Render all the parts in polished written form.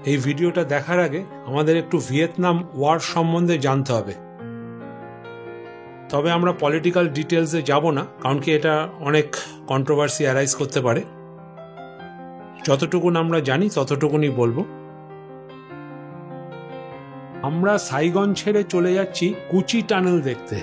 এই ভিডিওটা দেখার আগে আমাদের একটু ভিয়েতনাম ওয়ার সম্বন্ধে জানতে হবে। তবে আমরা পলিটিক্যাল ডিটেলসে যাব না, কারণ কি এটা অনেক কন্ট্রোভার্সি অ্যারাইজ করতে পারে। যতটুকুন আমরা জানি ততটুকুনই বলবো। আমরা সাইগন ছেড়ে চলে যাচ্ছি কুচি টানেল দেখতে।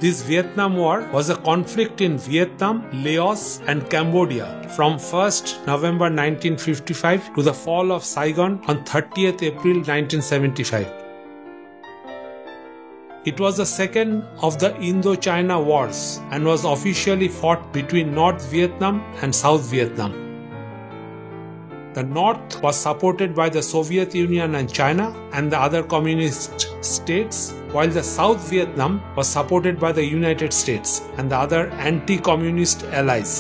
This Vietnam War was a conflict in Vietnam, Laos and Cambodia from 1st November 1955 to the fall of Saigon on 30th April 1975. It was the second of the Indo-China Wars and was officially fought between North Vietnam and South Vietnam. The North was supported by the Soviet Union and China and the other communist states, while the South Vietnam was supported by the United States and the other anti-communist allies.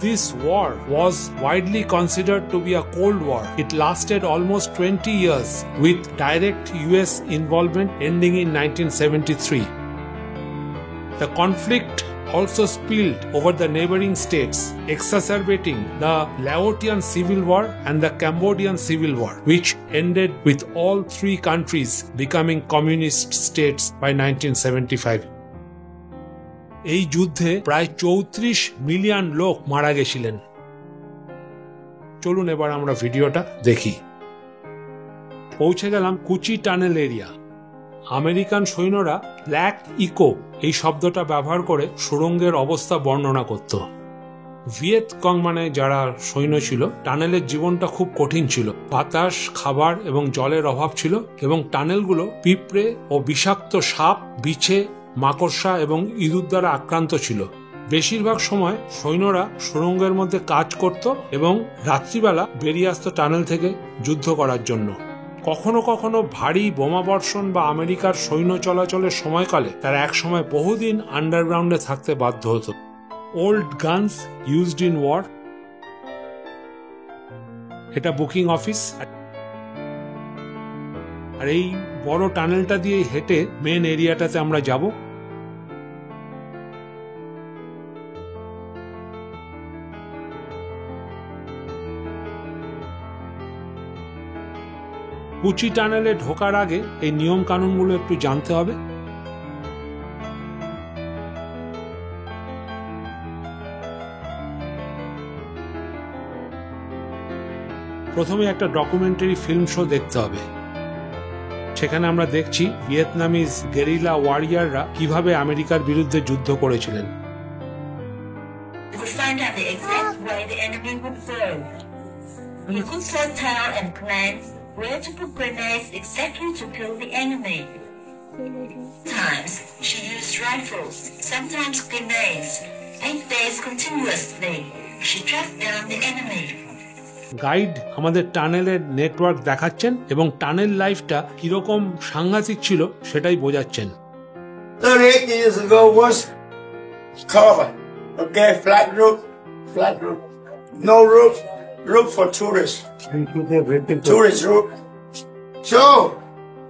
This war was widely considered to be a Cold War. It lasted almost 20 years with direct US involvement ending in 1973. The conflict also spilled over the neighboring states, exacerbating the Laotian Civil War and the Cambodian Civil War, which ended with all three countries becoming communist states by 1975. এই যুদ্ধে প্রায় 34 million লোক মারা গেছিলেন। চলুন এবার আমরা ভিডিওটা দেখি। পৌঁছে গেলাম কুচি টানেল এরিয়া। আমেরিকান সৈন্যরা ব্ল্যাক ইকো এই শব্দটা ব্যবহার করে সুড়ঙ্গের অবস্থা বর্ণনা করত। ভিয়েতকং মানে যারা সৈন্য ছিল, টানেলের জীবনটা খুব কঠিন ছিল। বাতাস, খাবার এবং জলের অভাব ছিল এবং টানেলগুলো পিঁপড়ে ও বিষাক্ত সাপ, বিছে, মাকড়সা এবং ইঁদুর দ্বারা আক্রান্ত ছিল। বেশিরভাগ সময় সৈন্যরা সুড়ঙ্গের মধ্যে কাজ করত এবং রাত্রিবেলা বেরিয়ে আসত টানেল থেকে যুদ্ধ করার জন্য। কখনো কখনো ভারী বোমাবর্ষণ বা আমেরিকার সৈন্য চলাচলের সময়কালে তারা একসময় বহুদিন আন্ডারগ্রাউন্ডে থাকতে বাধ্য হতো। Old guns used in war. এটা বুকিং অফিস। আর এই বড় টানেলটা দিয়ে হেঁটে মেন এরিয়াটাতে আমরা যাব। কুচি টানেলে ঢোকার আগে এই নিয়ম কানুনগুলো একটু জানতে হবে। প্রথমে একটা ডকুমেন্টারি ফিল্ম শো দেখতে হবে। সেখানে আমরা দেখছি ভিয়েতনামিজ গেরিলা ওয়ারিয়াররা কিভাবে আমেরিকার বিরুদ্ধে যুদ্ধ করেছিলেন। Where to put grenades exactly to kill the enemy. Sometimes she used rifles, sometimes grenades. 8 days continuously, she tracked down the enemy. Guide আমাদের টানেলের নেটওয়ার্ক দেখাচ্ছেন এবং টানেল লাইফটা কিরকম সাংঘাতিক ছিল সেটাই বোঝাচ্ছেন। 38 years ago was covered. Okay, flat roof. No roof for tourists. Tourist roof. So,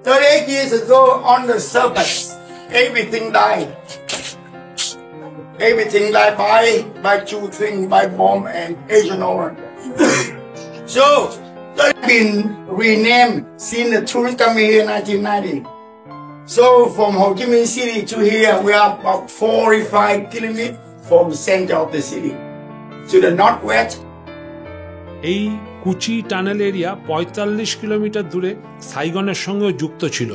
38 years ago on the surface, everything died. Everything died by two things, by bomb and Agent Orange. So, they've been renamed since the tourists come here in 1990. So, from Ho Chi Minh City to here, we are about 45 kilometers from the center of the city. To the northwest. এই কুচি tunnel area 45 kilometre দূরে সাইগনের সঙ্গে যুক্ত ছিল।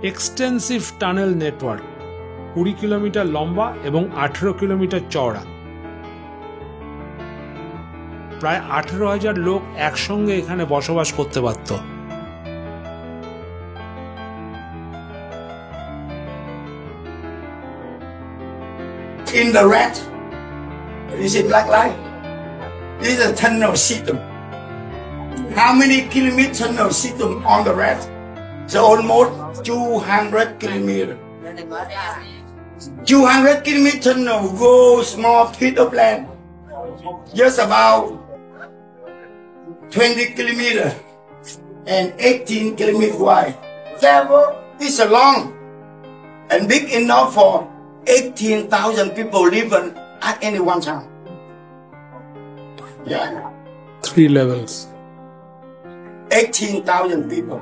Extensive tunnel network, 20 kilometre লম্বা এবং 18 kilometre চওড়া। প্রায় 18,000 লোক একসঙ্গে এখানে বসবাস করতে পারত। In the red, you see black light? This is a tunnel system. How many kilometers tunnel system on the red? So almost 200 kilometers. 200 kilometer tunnel goes small piece of land. Just about 20 kilometers and 18 kilometers wide. Therefore, it's a long and big enough for 18,000 people living at any one time. Yeah. 3 levels. 18,000 people.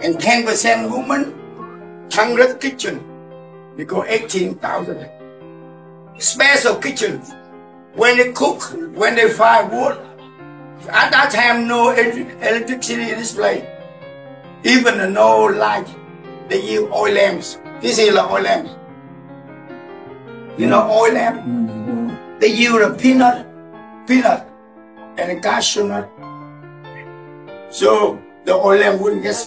And 10% women, 100 kitchen. Because 18,000. Special kitchen. When they cook, when they fire wood, at that time no electricity in this place. Even no light. They use oil lamps. This is the oil lamps. You know oil lamp? They use a peanut, and a cashew nut. So the oil lamp wouldn't get.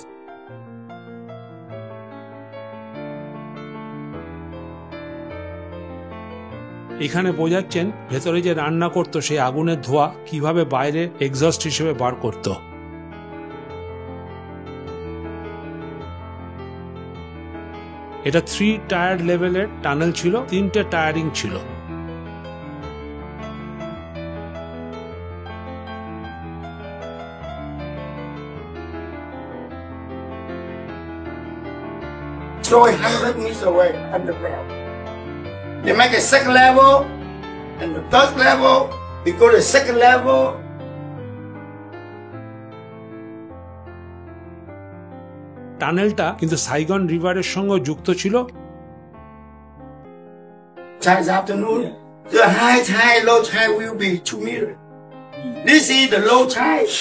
এখানে বোঝাচ্ছেন ভেতরে যে রান্না করতো সেই আগুনের ধোঁয়া কিভাবে বাইরে এক্সস্ট হিসেবে বার করত। এটা 3 টায়ার লেভেলের টানেল ছিল, 3টে টায়ারিং ছিল। So 100 meters away underground. They make a second level and the third level. We go to the second level. টানেলটা কিন্তু সাইগন রিভারের সঙ্গে যুক্ত ছিল। This afternoon, the high tide, low tide will be 2 meters. This is the low tide.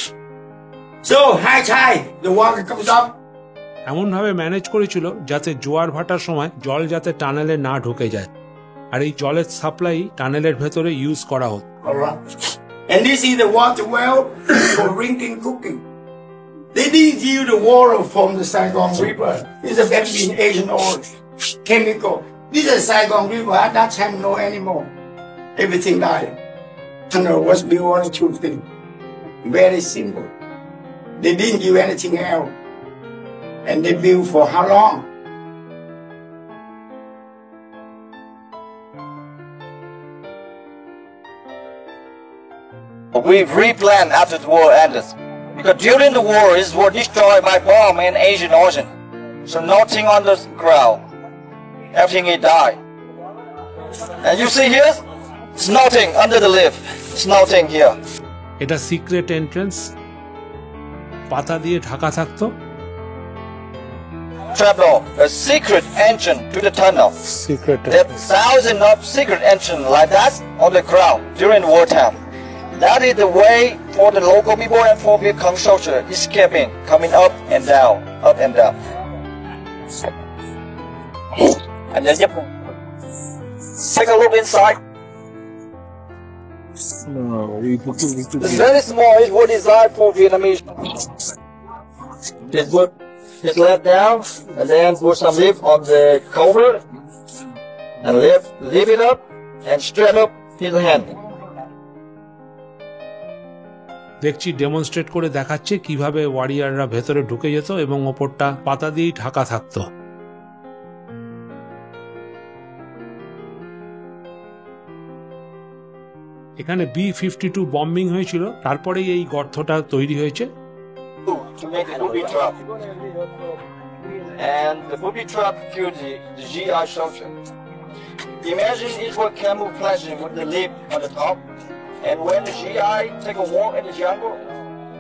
So high tide, the water comes up. এমন ভাবে manage করেছিল যাতে জোয়ার ভাটার সময় জল যাতে টানেলে না ঢুকে যায়, আর এই জলের সাপ্লাই টানেলের ভেতরে ইউজ করা হতো। And this is the water well for drinking, cooking. They didn't use the water from the Saigon River. This is a been Asian oil, chemical. This is Saigon River. At that time, no anymore. Everything died. And it was built on two things. Very simple. They didn't give anything else. And they built for how long? We've replanted after the war ended. Because during the war, it was destroyed by bomb in Asian Ocean. So nothing on the ground. Everything it died. And you see here, it's nothing under the lift. It's nothing here. এটা secret entrance, পাতা দিয়ে ঢাকা থাকতো। Trapdoor, a secret entrance to the tunnel. There are thousands of secret entrances like that on the ground during wartime. That is the way for the local people and for the culture escaping, coming up and down, up and down. And then you take a look inside. It's very small. It was designed for Vietnamese. Just let down and then put some lift on the cover and lift it up and straight up his hand. দেখছি demonstrate করে দেখাচ্ছে কিভাবে ওয়ারিয়াররা ভেতরে ঢুকে যেত এবং ওপরটা পাতা দিয়েই ঢাকা থাকতো। এখানে B-52 বম্বিং হয়েছিল, তারপরেই এই গর্তটা তৈরি হয়েছে। To make a booby trap. And the booby trap killed the GI soldier. Imagine it was camouflaging with the lip on the top. And when the GI take a walk in the jungle,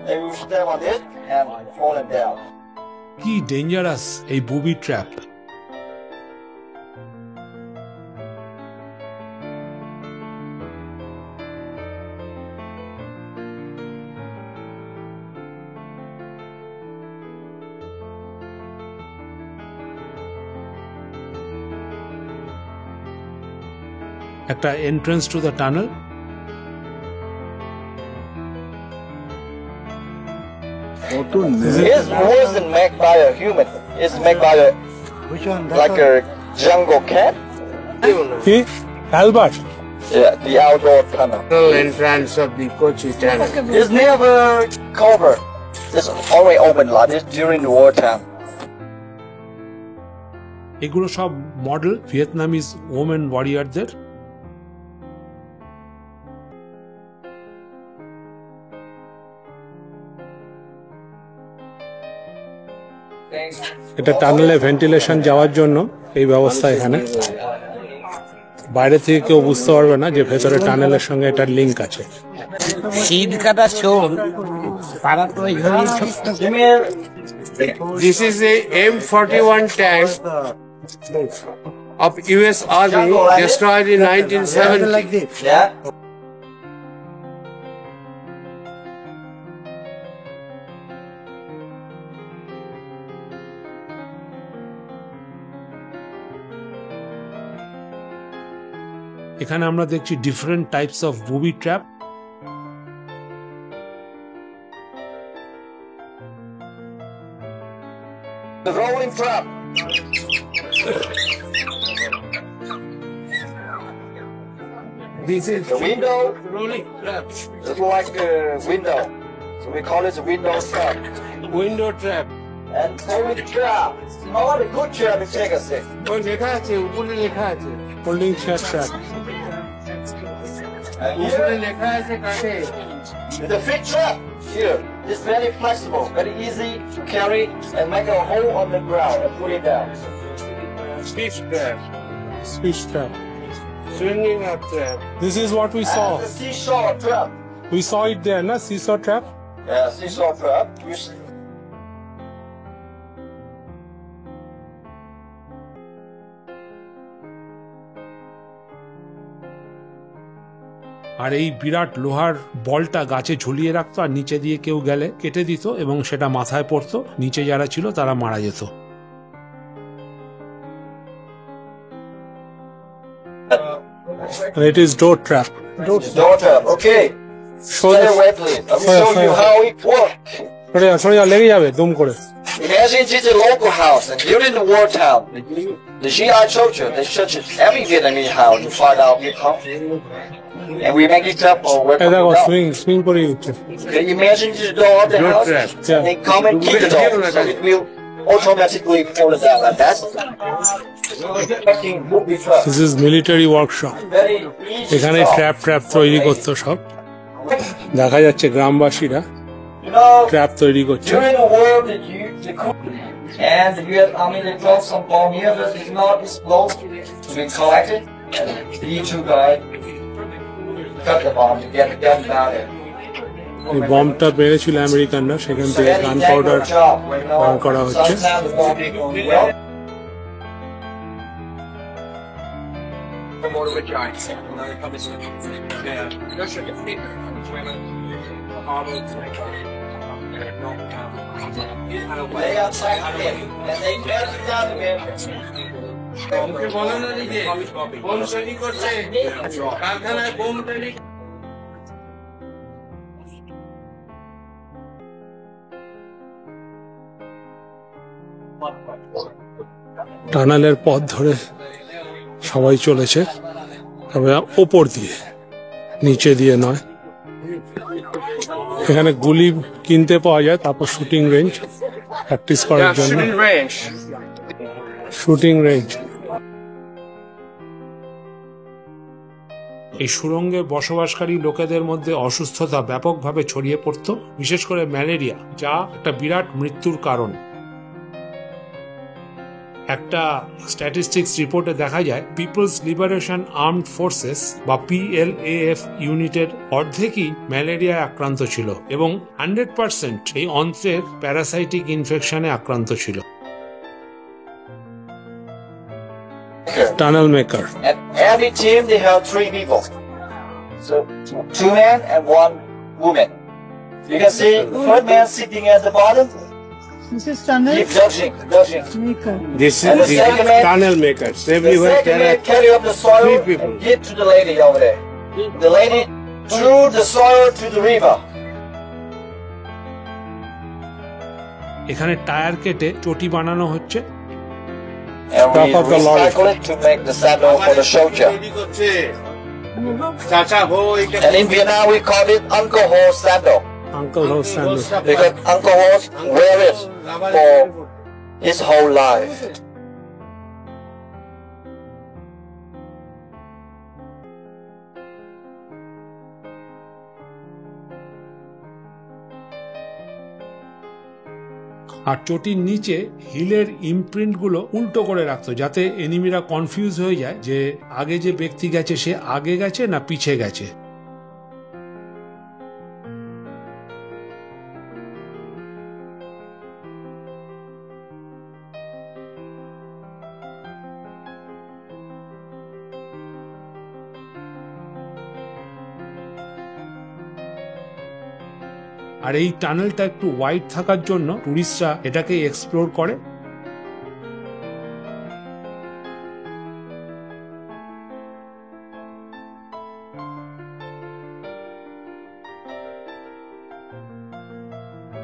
they will step on it and fall down. কি dangerous এই বুবি trap! একটা entrance to the tunnel. It wasn't made by a human. It's made by a like a jungle cat. Albert. Yeah, the outdoor tunnel. Entrance of the Kochi tunnel. It's never covered. It's only open like this during the wartime. এগুলো সব model Vietnamese women ওয়ারিয়ারদের। এটা টানেলে ventilation যাওয়ার জন্য এই ব্যবস্থা এখানে। বাইরে থেকে কেউ বুঝতে পারবে না যে ভেতরে টানেলের সঙ্গে এটার লিঙ্ক আছে। শীত কাটা Chola This is the M41 tank of US Army destroyed in 1970. Yeah. এখানে আমরা দেখছি different types of booby trap. The rolling trap. This is The window rolling trap, is like a window. So we call it a window trap. window trap. And rolling trap. Not a good trap in Texas. ওই লেখা আছে, উপরে লেখা আছে। Holding trap trap. উপরে লেখা আছে কাটে। The fit trap here is very flexible, very easy to carry and make a hole on the ground and put it down. Fish trap, Fish trap. swinging up trap. This is what we saw. And the seesaw trap. We saw it there, na seesaw trap. Yeah, seesaw trap. আর এই বিরাট লোহার বলটা গাছে ঝুলিয়ে রাখতো, আর নিচে দিয়ে কেউ গেলে কেটে দিত এবং সেটা মাথায় পড়তো, নিচে যারা ছিল তারা মারা যেত। It is door trap. Door trap. Okay. Stay away, please. I will show you how it works. লেগে যাবে দুম করে। Imagine this is a local house, and during the war time, the GI soldier, they search every Vietnamese house to find out who come. And we make it up or where এই দেখো come swing swing করে দিচ্ছে। Can you imagine the door of the Door house? trap. Yeah. They come and kick the door, so it will automatically fall down like that. This is military workshop. Very easy এখানে job. Trap trap তৈরি করতো সব। দেখা যাচ্ছে গ্রামবাসীরা You know, trap তৈরি করছে। during the war, the coup, and the US Army, they dropped some bomb here, but it's not explode to be collected. And these two guys cut the bomb to get the gun down there. এই বমটা পেরেছিল আমেরিকানরা, সেখান থেকে Very গান powder dangerous job, you know. বার করা হচ্ছে। Sometimes the bomb is going well. They outside him, and they press it down again. ওকে বলো না দিদি, বোম তৈরি করছে, কারখানায় বোম তৈরি। টানেলের পথ ধরে সবাই চলেছে, তবে ওপর দিয়ে, নিচে দিয়ে নয়। এখানে গুলি কিনতে পাওয়া যায়, তারপর শুটিং রেঞ্জ প্র্যাকটিস করার জন্য। shooting range. Shooting range. এই সুড়ঙ্গে বসবাসকারী লোকেদের মধ্যে অসুস্থতা ব্যাপকভাবে ছড়িয়ে পড়ত, বিশেষ করে ম্যালেরিয়া, যা একটা বিরাট মৃত্যুর কারণ। একটা স্ট্যাটিস্টিক্স রিপোর্টে দেখা যায় পিপলস লিবারেশন আর্মড ফোর্সেস বা PLAF ইউনিটের অর্ধেকই ম্যালেরিয়ায় আক্রান্ত ছিল এবং 100% এই অন্ত্রের প্যারাসাইটিক ইনফেকশনে আক্রান্ত ছিল। Tunnel maker. And every team they have 3 people. So 2 men and 1 woman. You can see the first man sitting at the bottom. This is tunnel Keep dodging. maker. This And is the the second man- tunnel makers. The Everywhere second there man are carry up the soil 3 people. and give to the lady over there. The lady threw the soil to the river. এখানে tyre কেটে চটি বানানো হচ্ছে। And Top of we the lorry. recycle it to make the sandal for the soldier. তৈরি করছে। চাচা হো এটা And in Vietnam we call it Uncle Ho sandal. Uncle house sandal. Because Uncle Ho wear it for his whole life. আর চটির নিচে হিলের imprint গুলো উল্টো করে রাখতো, যাতে এনিমিরা কনফিউজ হয়ে যায় যে আগে যে ব্যক্তি গেছে সে আগে গেছে না পিছে গেছে। আর এই টানেলটা একটু ওয়াইড থাকার জন্য টুরিস্টরা এটাকে এক্সপ্লোর করে।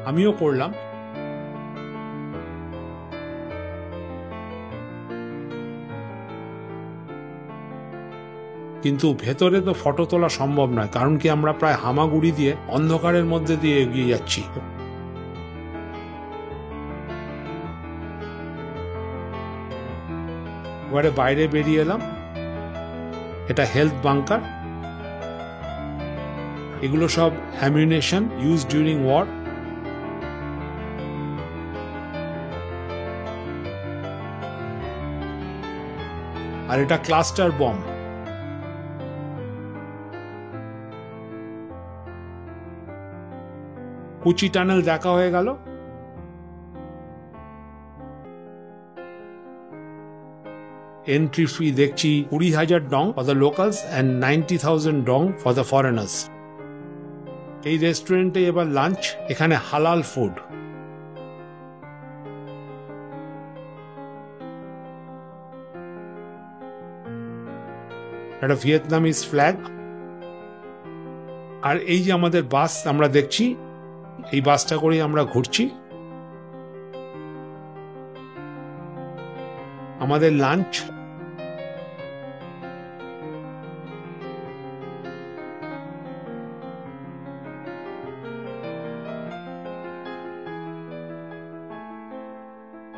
আমিও করলাম। কিন্তু ভেতরে তো ফটো তোলা সম্ভব নয়, কারণ কি আমরা প্রায় হামাগুড়ি দিয়ে অন্ধকারের মধ্যে দিয়ে এগিয়ে যাচ্ছি। এবারে বাইরে বেরিয়ে এলাম। এটা হেলথ বাংকার। এগুলো সব অ্যামিউনেশন ইউজ ডিউরিং ওয়ার। আর এটা ক্লাস্টার বম। কুচি টানেল দেখা হয়ে গেল। এন্ট্রি ফি দেখছি 20,000 Dong for the locals and 90,000 Dong for the foreigners. এই রেস্টুরেন্টে এবার লাঞ্চ। এখানে হালাল ফুড। একটা ভিয়েতনামিজ ফ্ল্যাগ। আর এই যে আমাদের বাস আমরা দেখছি, এই বাসটা করে আমরা ঘুরছি। আমাদের লাঞ্চ।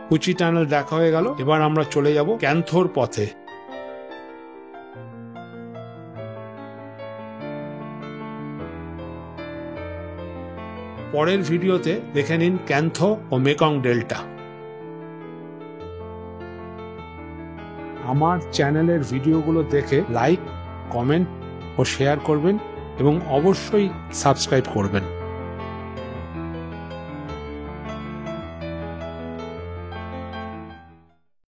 কুচি টানেল দেখা হয়ে গেল। এবার আমরা চলে যাব ক্যান্থোর পথে। পরের ভিডিওতে দেখে নিন ক্যান্থো ও মেকং ডেল্টা। আমার চ্যানেলের ভিডিওগুলো দেখে লাইক, কমেন্ট ও শেয়ার করবেন এবং অবশ্যই সাবস্ক্রাইব করবেন।